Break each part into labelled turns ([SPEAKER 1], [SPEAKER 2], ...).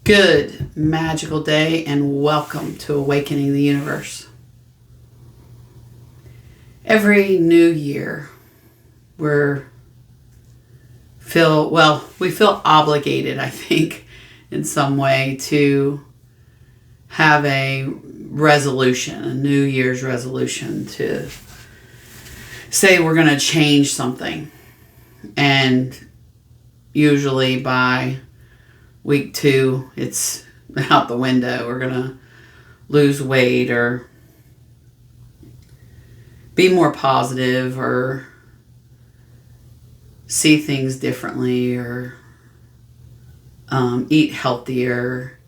[SPEAKER 1] Good magical day and welcome to Awakening the Universe. Every new year we feel obligated, I think, in some way to have a resolution, a New Year's resolution to say we're going to change something. And usually by week 2, it's out the window. We're going to lose weight or be more positive or see things differently or eat healthier,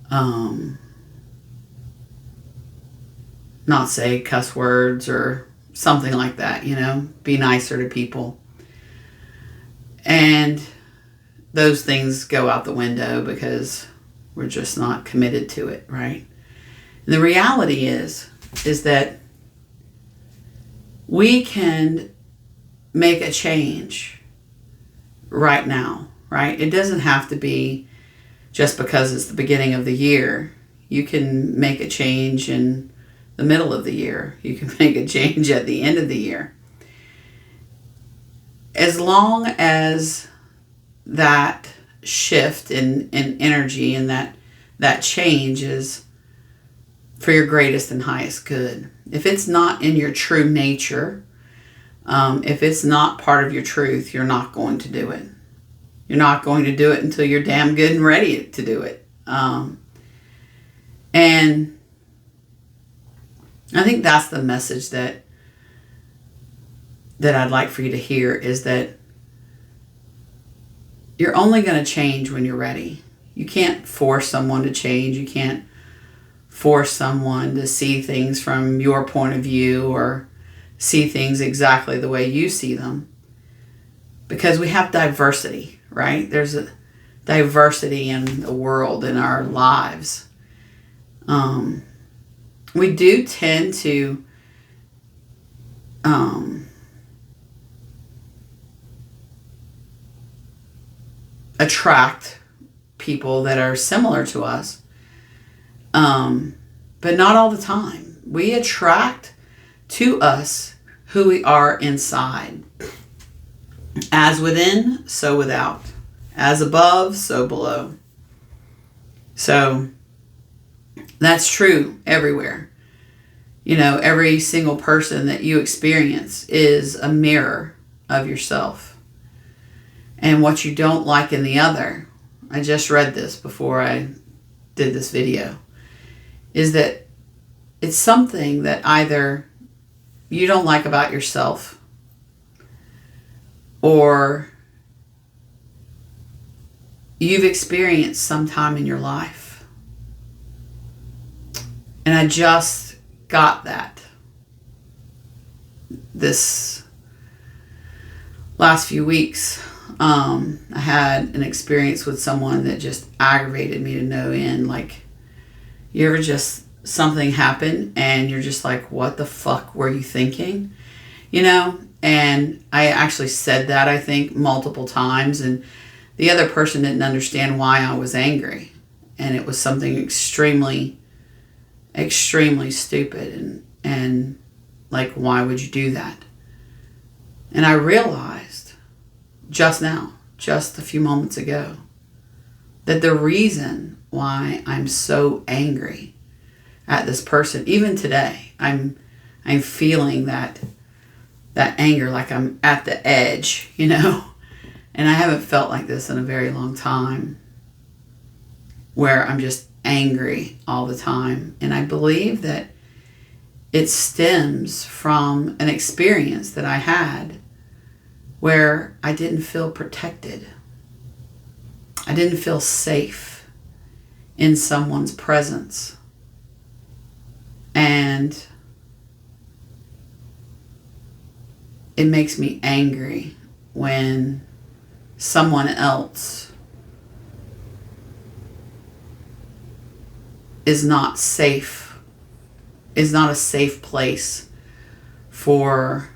[SPEAKER 1] not say cuss words or something like that, be nicer to people. And those things go out the window because we're just not committed to it, right? And the reality is that we can make a change right now, right? It doesn't have to be just because it's the beginning of the year. You can make a change in the middle of the year. You can make a change at the end of the year. As long as that shift in energy and that change is for your greatest and highest good. If it's not in your true nature, if it's not part of your truth, you're not going to do it. You're not going to do it until you're damn good and ready to do it. And I think that's the message that I'd like for you to hear, is that you're only going to change when you're ready. You can't force someone to change. You can't force someone to see things from your point of view or see things exactly the way you see them. Because we have diversity, right? There's a diversity in the world, in our lives. We do tend to attract people that are similar to us, but not all the time. We attract to us who we are inside. As within, so without. As above, so below. So that's true everywhere. Every single person that you experience is a mirror of yourself. And what you don't like in the other, I just read this before I did this video, is that it's something that either you don't like about yourself or you've experienced sometime in your life. And I just got that this last few weeks. I had an experience with someone that just aggravated me to no end. Like, you ever just, something happened and you're just like, what the fuck were you thinking? And I actually said that, I think, multiple times, and the other person didn't understand why I was angry. And it was something extremely, extremely stupid. And like, why would you do that? And I realized just now, just a few moments ago, that the reason why I'm so angry at this person, even today, I'm feeling that anger, like I'm at the edge, and I haven't felt like this in a very long time, where I'm just angry all the time. And I believe that it stems from an experience that I had where I didn't feel protected. I didn't feel safe in someone's presence. And it makes me angry when someone else is not safe, is not a safe place for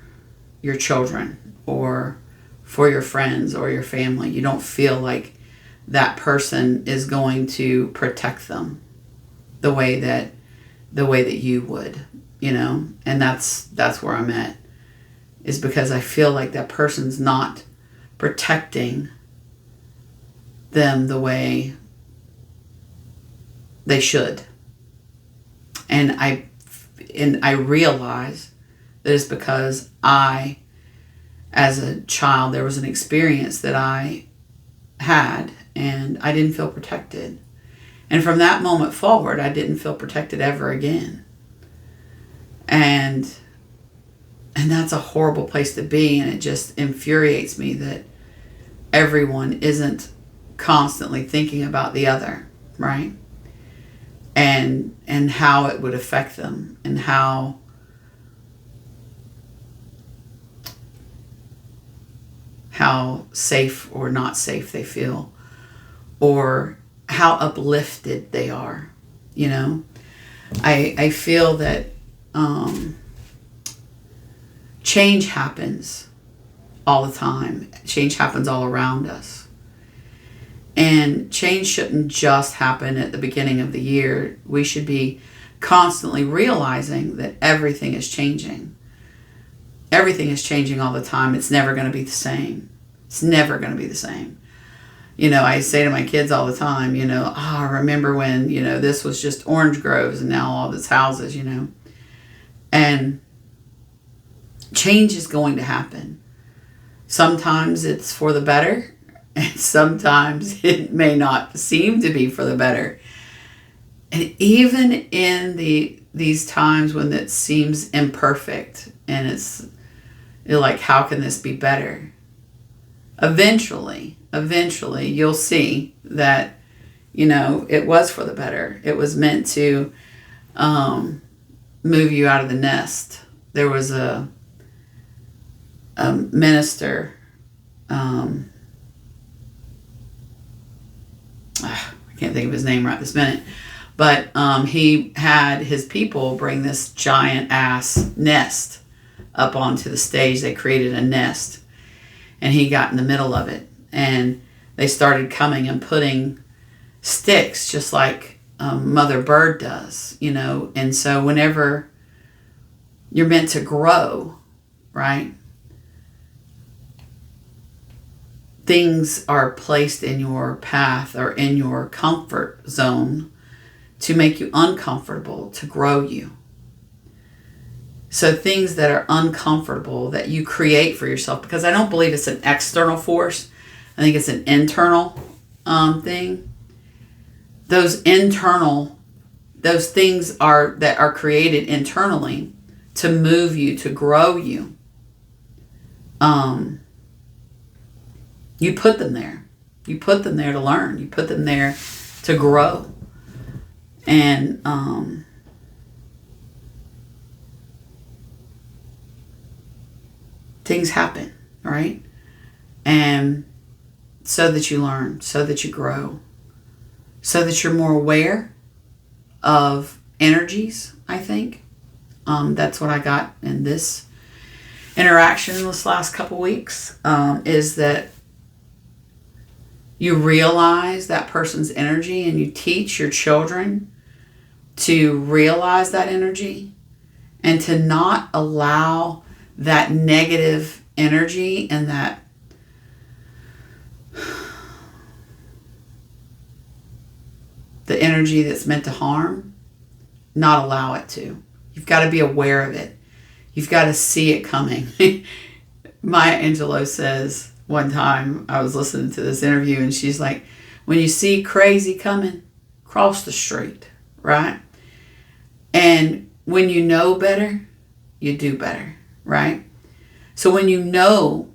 [SPEAKER 1] your children or for your friends or your family. You don't feel like that person is going to protect them the way that you would, and that's where I'm at, is because I feel like that person's not protecting them the way they should. And I realize that it's because as a child, there was an experience that I had, and I didn't feel protected. And from that moment forward, I didn't feel protected ever again. And that's a horrible place to be, and it just infuriates me that everyone isn't constantly thinking about the other, right? And how it would affect them, and how safe or not safe they feel, or how uplifted they are. I feel that change happens all the time. Change happens all around us. And change shouldn't just happen at the beginning of the year. We should be constantly realizing that everything is changing. Everything is changing all the time. It's never going to be the same. It's never going to be the same. I say to my kids all the time, I remember when, this was just orange groves and now all this houses, And change is going to happen. Sometimes it's for the better, and sometimes it may not seem to be for the better. And even in these times when it seems imperfect and you're like, how can this be better? Eventually you'll see that, it was for the better. It was meant to move you out of the nest. There was a minister, I can't think of his name right this minute, but he had his people bring this giant ass nest up onto the stage. They created a nest, and he got in the middle of it, and they started coming and putting sticks just like Mother Bird does, and so whenever you're meant to grow, right, things are placed in your path or in your comfort zone to make you uncomfortable, to grow you. So things that are uncomfortable that you create for yourself, because I don't believe it's an external force. I think it's an internal thing. Those things that are created internally to move you, to grow you. You put them there. You put them there to learn. You put them there to grow. And things happen, right? And so that you learn, so that you grow, so that you're more aware of energies, I think. That's what I got in this interaction in this last couple weeks, is that you realize that person's energy, and you teach your children to realize that energy and to not allow that negative energy and that the energy that's meant to harm, not allow it to. You've got to be aware of it. You've got to see it coming. Maya Angelou says, one time I was listening to this interview, and she's like, when you see crazy coming, cross the street, right? And when you know better, you do better, right? So when you know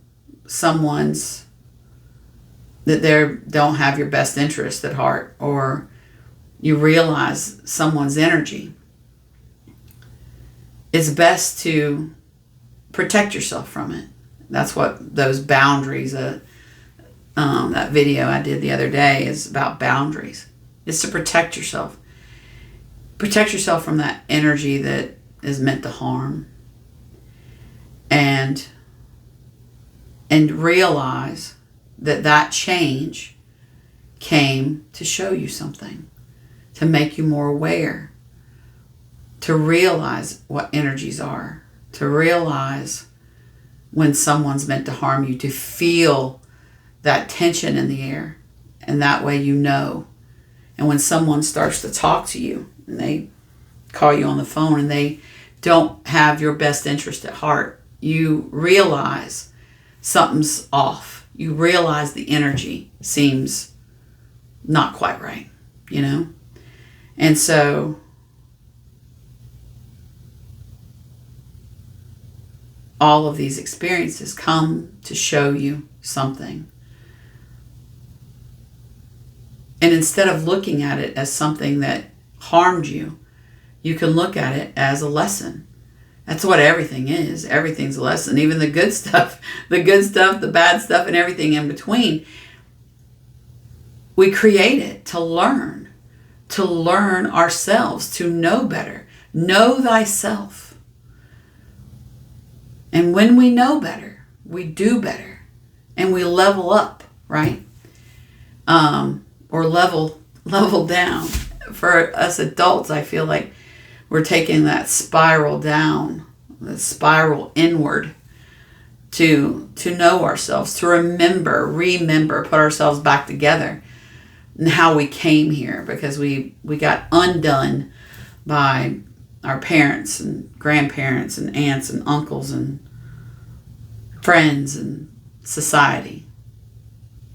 [SPEAKER 1] that they don't have your best interest at heart, or you realize someone's energy, it's best to protect yourself from it. That's what those boundaries, that video I did the other day is about boundaries. It's to protect yourself. Protect yourself from that energy that is meant to harm. And realize that change came to show you something, to make you more aware, to realize what energies are, to realize when someone's meant to harm you, to feel that tension in the air. And that way you know. And when someone starts to talk to you and they call you on the phone and they don't have your best interest at heart, you realize something's off. You realize the energy seems not quite right, you know? And so all of these experiences come to show you something. And instead of looking at it as something that harmed you, you can look at it as a lesson. That's what everything is. Everything's a lesson. Even the good stuff, the bad stuff, and everything in between. We create it to learn ourselves, to know better. Know thyself. And when we know better, we do better. And we level up, right? Or level down. For us adults, I feel like we're taking that spiral down, the spiral inward to know ourselves, to remember, put ourselves back together and how we came here, because we got undone by our parents and grandparents and aunts and uncles and friends and society,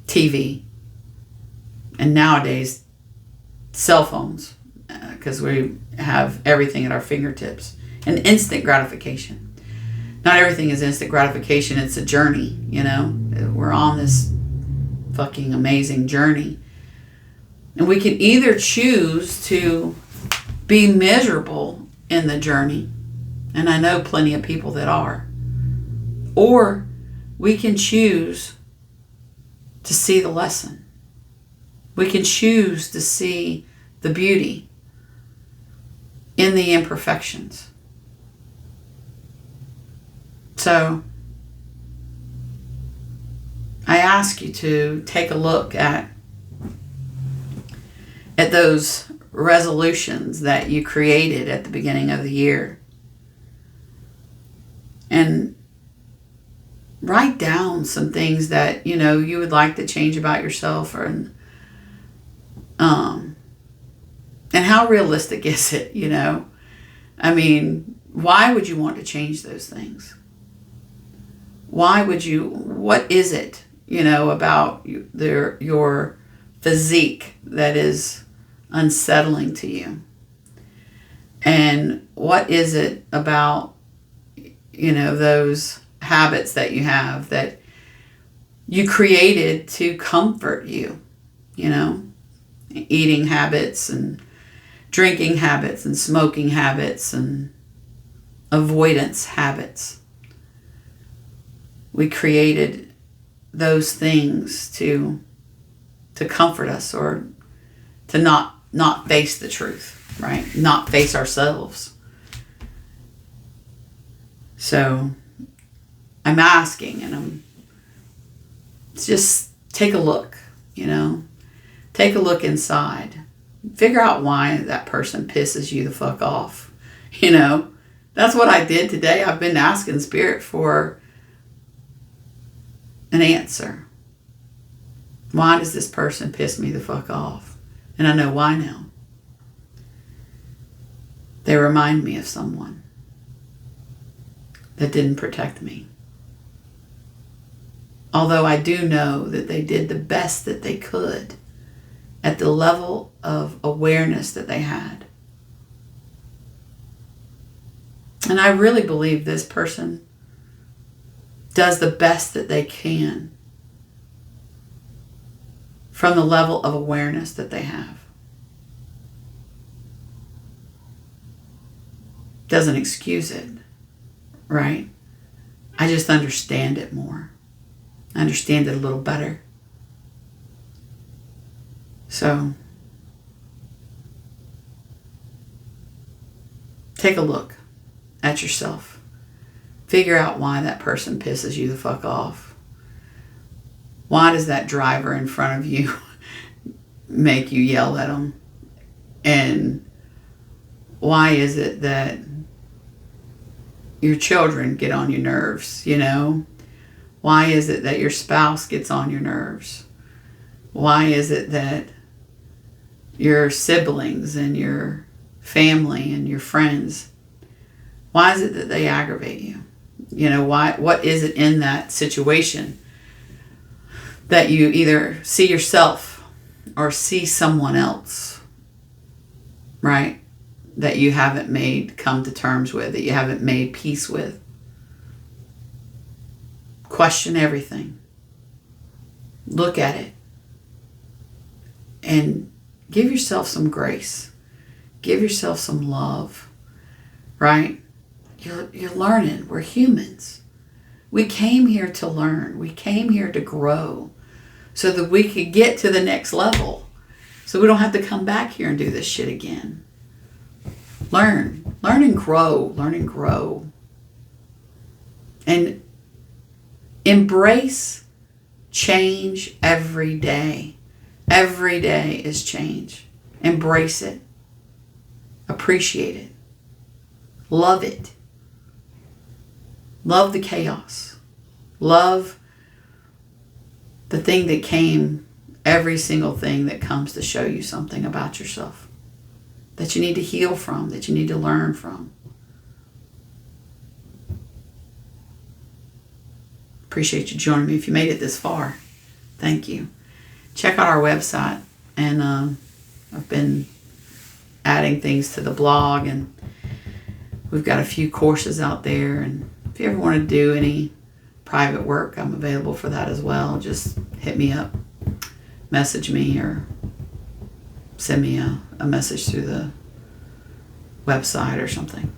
[SPEAKER 1] TV. And nowadays, cell phones, because we have everything at our fingertips. And instant gratification. Not everything is instant gratification. It's a journey, you know. We're on this fucking amazing journey. And we can either choose to be miserable in the journey. And I know plenty of people that are. Or we can choose to see the lesson. We can choose to see the beauty in the imperfections. So I ask you to take a look at those resolutions that you created at the beginning of the year. And write down some things that, you know, you would like to change about yourself, or and how realistic is it, you know? I mean, why would you want to change those things? What is it, you know, about your physique that is unsettling to you? And what is it about, you know, those habits that you have that you created to comfort you, you know? Eating habits and drinking habits and smoking habits and avoidance habits. We created those things to comfort us, or to not face the truth, right? Not face ourselves. So I'm asking, and I'm just take a look, you know. Take a look inside. Figure out why that person pisses you the fuck off. You know, that's what I did today. I've been asking Spirit for an answer. Why does this person piss me the fuck off? And I know why now. They remind me of someone that didn't protect me. Although I do know that they did the best that they could at the level of awareness that they had. And I really believe this person does the best that they can from the level of awareness that they have. Doesn't excuse it, right? I just understand it more. I understand it a little better. So, take a look at yourself. Figure out why that person pisses you the fuck off. Why does that driver in front of you make you yell at them? And why is it that your children get on your nerves, you know? Why is it that your spouse gets on your nerves? Why is it that your siblings and your family and your friends, why is it that they aggravate you? You know, what is it in that situation that you either see yourself or see someone else, right? That you haven't come to terms with, that you haven't made peace with. Question everything. Look at it. And give yourself some grace. Give yourself some love, right? You're learning. We're humans. We came here to learn. We came here to grow so that we could get to the next level. So we don't have to come back here and do this shit again. Learn. Learn and grow. Learn and grow. And embrace change every day. Every day is change. Embrace it. Appreciate it. Love it. Love the chaos. Love the thing that came, every single thing that comes to show you something about yourself that you need to heal from, that you need to learn from. Appreciate you joining me. If you made it this far, thank you. Check out our website, and I've been adding things to the blog, and we've got a few courses out there, and if you ever want to do any private work, I'm available for that as well. Just hit me up, message me, or send me a message through the website or something.